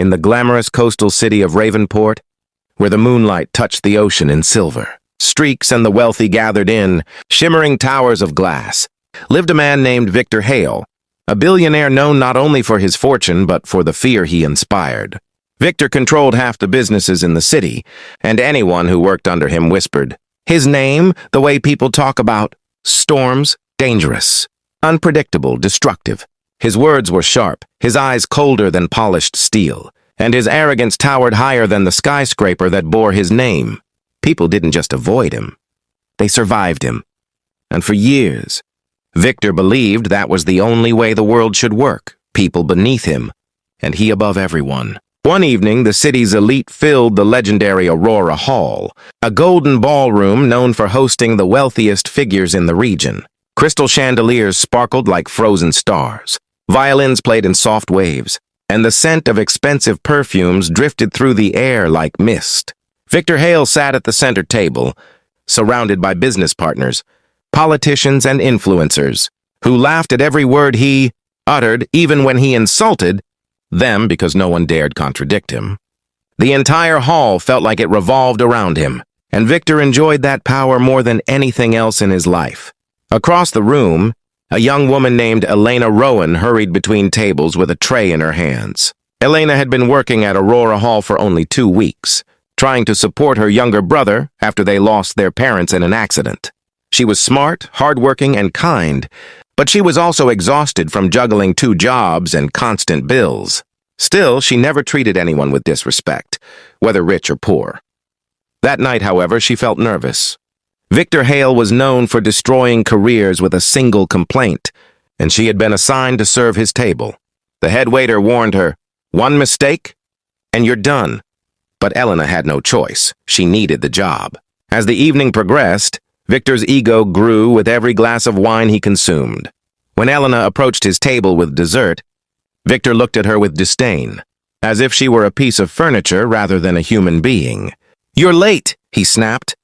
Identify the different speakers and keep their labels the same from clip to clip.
Speaker 1: in the glamorous coastal city of Ravenport, where the moonlight touched the ocean in silver. Streaks and the wealthy gathered in, shimmering towers of glass, lived a man named Victor Hale, a billionaire known not only for his fortune but for the fear he inspired. Victor controlled half the businesses in the city, and anyone who worked under him whispered, his name, the way people talk about storms, dangerous, unpredictable, destructive. His words were sharp, his eyes colder than polished steel, and his arrogance towered higher than the skyscraper that bore his name. People didn't just avoid him, they survived him. And for years, Victor believed that was the only way the world should work, people beneath him, and he above everyone. One evening, the city's elite filled the legendary Aurora Hall, a golden ballroom known for hosting the wealthiest figures in the region. Crystal chandeliers sparkled like frozen stars, violins played in soft waves, and the scent of expensive perfumes drifted through the air like mist. Victor Hale sat at the center table, surrounded by business partners, politicians and influencers, who laughed at every word he uttered, even when he insulted them because no one dared contradict him. The entire hall felt like it revolved around him, and Victor enjoyed that power more than anything else in his life. Across the room, a young woman named Elena hurried between tables with a tray in her hands. Elena had been working at Aurora Hall for only 2 weeks, trying to support her younger brother after they lost their parents in an accident. She was smart, hardworking, and kind, but she was also exhausted from juggling 2 jobs and constant bills. Still, she never treated anyone with disrespect, whether rich or poor. That night, however, she felt nervous. Victor Hale was known for destroying careers with a single complaint, and she had been assigned to serve his table. The head waiter warned her, "One mistake, and you're done." But Elena had no choice. She needed the job. As the evening progressed, Victor's ego grew with every glass of wine he consumed. When Elena approached his table with dessert, Victor looked at her with disdain, as if she were a piece of furniture rather than a human being. "You're late," he snapped,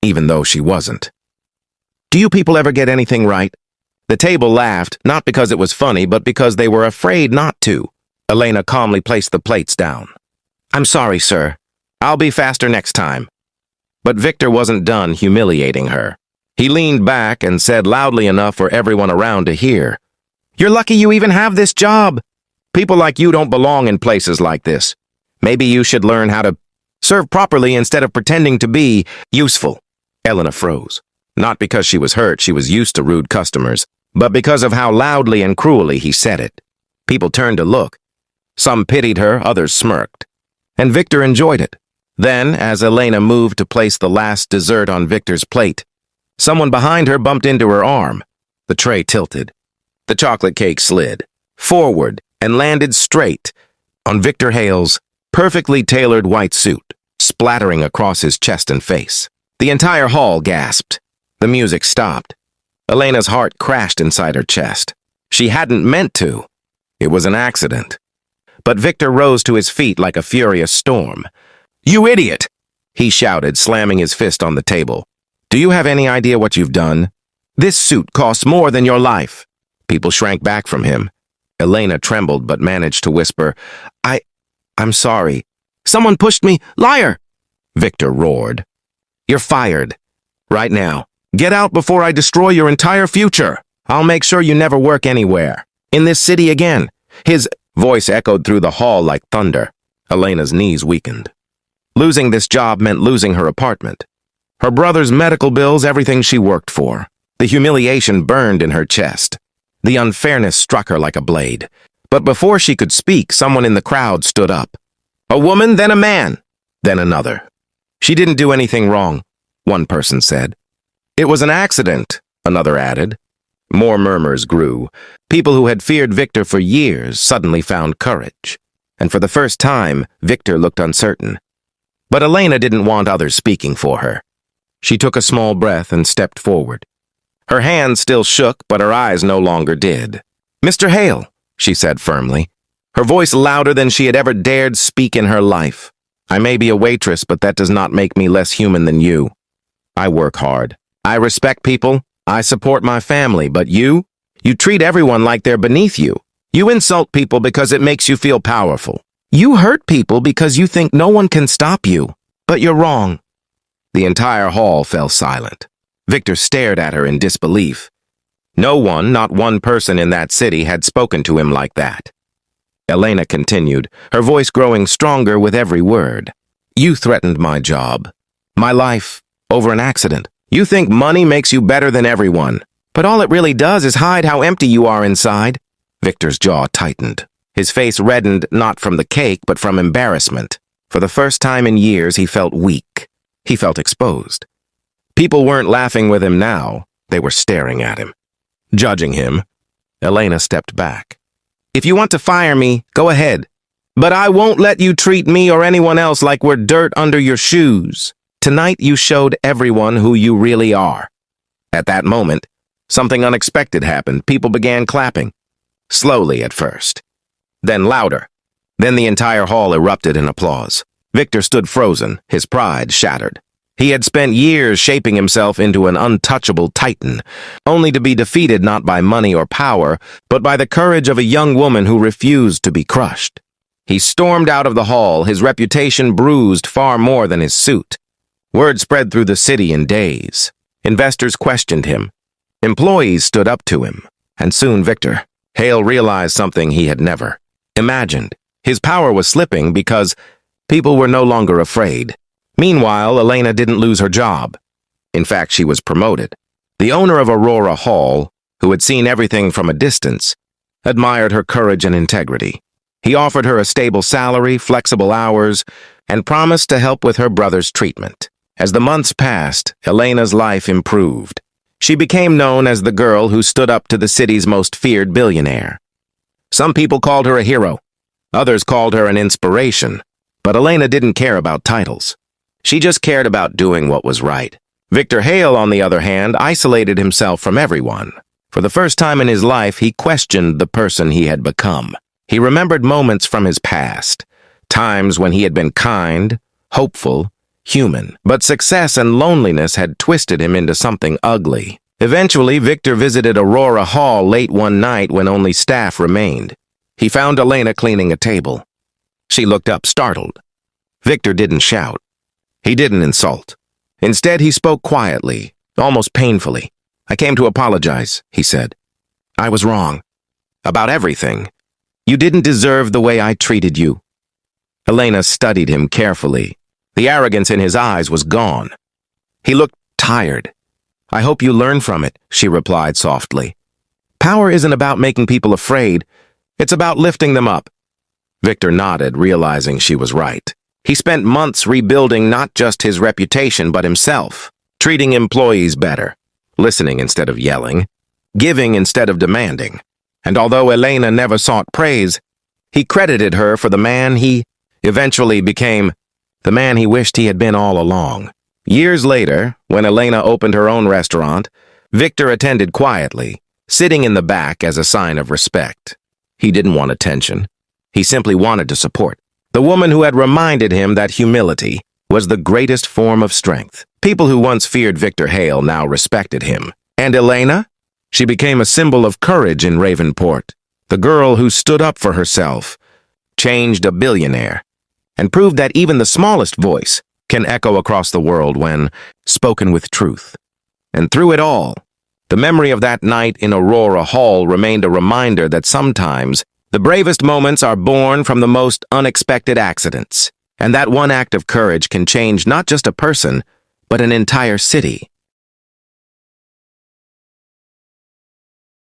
Speaker 1: even though she wasn't. "Do you people ever get anything right?" The table laughed, not because it was funny, but because they were afraid not to. Elena calmly placed the plates down. "I'm sorry, sir. I'll be faster next time." But Victor wasn't done humiliating her. He leaned back and said loudly enough for everyone around to hear, "You're lucky you even have this job. People like you don't belong in places like this. Maybe you should learn how to serve properly instead of pretending to be useful." Elena froze. Not because she was hurt, she was used to rude customers, but because of how loudly and cruelly he said it. People turned to look. Some pitied her, others smirked. And Victor enjoyed it. Then, as Elena moved to place the last dessert on Victor's plate, someone behind her bumped into her arm. The tray tilted. The chocolate cake slid forward and landed straight on Victor Hale's perfectly tailored white suit, splattering across his chest and face. The entire hall gasped. The music stopped. Elena's heart crashed inside her chest. She hadn't meant to. It was an accident. But Victor rose to his feet like a furious storm. "You idiot!" he shouted, slamming his fist on the table. "Do you have any idea what you've done? This suit costs more than your life." People shrank back from him. Elena trembled but managed to whisper, I'm sorry. Someone pushed me. Liar!" Victor roared. "You're fired. Right now. Get out before I destroy your entire future. I'll make sure you never work anywhere. In this city again." His voice echoed through the hall like thunder. Elena's knees weakened. Losing this job meant losing her apartment. Her brother's medical bills, everything she worked for. The humiliation burned in her chest. The unfairness struck her like a blade. But before she could speak, someone in the crowd stood up. A woman, then a man, then another. "She didn't do anything wrong," one person said. "It was an accident," another added. More murmurs grew. People who had feared Victor for years suddenly found courage. And for the first time, Victor looked uncertain. But Elena didn't want others speaking for her. She took a small breath and stepped forward. Her hands still shook, but her eyes no longer did. "Mr. Hale," she said firmly, her voice louder than she had ever dared speak in her life. "I may be a waitress, but that does not make me less human than you. I work hard. I respect people. I support my family, but you treat everyone like they're beneath you. You insult people because it makes you feel powerful. You hurt people because you think no one can stop you, but you're wrong. The entire hall fell silent. Victor stared at her in disbelief. No one, not one person in that city, had spoken to him like that. Elena continued, her voice growing stronger with every word. You threatened my job, my life, over an accident. You think money makes you better than everyone, but all it really does is hide how empty you are inside. Victor's jaw tightened. His face reddened not from the cake, but from embarrassment. For the first time in years, he felt weak. He felt exposed. People weren't laughing with him now. They were staring at him, judging him. Elena stepped back. If you want to fire me, go ahead. But I won't let you treat me or anyone else like we're dirt under your shoes. Tonight you showed everyone who you really are. At that moment, something unexpected happened. People began clapping. Slowly at first. Then louder. Then the entire hall erupted in applause. Victor stood frozen, his pride shattered. He had spent years shaping himself into an untouchable titan, only to be defeated not by money or power, but by the courage of a young woman who refused to be crushed. He stormed out of the hall, his reputation bruised far more than his suit. Word spread through the city in days. Investors questioned him. Employees stood up to him. And soon Victor Hale realized something he had never imagined. His power was slipping because people were no longer afraid. Meanwhile, Elena didn't lose her job. In fact, she was promoted. The owner of Aurora Hall, who had seen everything from a distance, admired her courage and integrity. He offered her a stable salary, flexible hours, and promised to help with her brother's treatment. As the months passed, Elena's life improved. She became known as the girl who stood up to the city's most feared billionaire. Some people called her a hero. Others called her an inspiration. But Elena didn't care about titles. She just cared about doing what was right. Victor Hale, on the other hand, isolated himself from everyone. For the first time in his life, he questioned the person he had become. He remembered moments from his past, times when he had been kind, hopeful, human. But success and loneliness had twisted him into something ugly. Eventually, Victor visited Aurora Hall late one night when only staff remained. He found Elena cleaning a table. She looked up, startled. Victor didn't shout. He didn't insult. Instead, he spoke quietly, almost painfully. I came to apologize, he said. I was wrong. About everything. You didn't deserve the way I treated you. Elena studied him carefully. The arrogance in his eyes was gone. He looked tired. I hope you learn from it, she replied softly. Power isn't about making people afraid. It's about lifting them up. Victor nodded, realizing she was right. He spent months rebuilding not just his reputation, but himself, treating employees better, listening instead of yelling, giving instead of demanding. And although Elena never sought praise, he credited her for the man he eventually became, the man he wished he had been all along. Years later, when Elena opened her own restaurant, Victor attended quietly, sitting in the back as a sign of respect. He didn't want attention. He simply wanted to support the woman who had reminded him that humility was the greatest form of strength. People who once feared Victor Hale now respected him. And Elena? She became a symbol of courage in Ravenport, the girl who stood up for herself, changed a billionaire, and proved that even the smallest voice can echo across the world when spoken with truth. And through it all, the memory of that night in Aurora Hall remained a reminder that sometimes the bravest moments are born from the most unexpected accidents, and that one act of courage can change not just a person, but an entire city.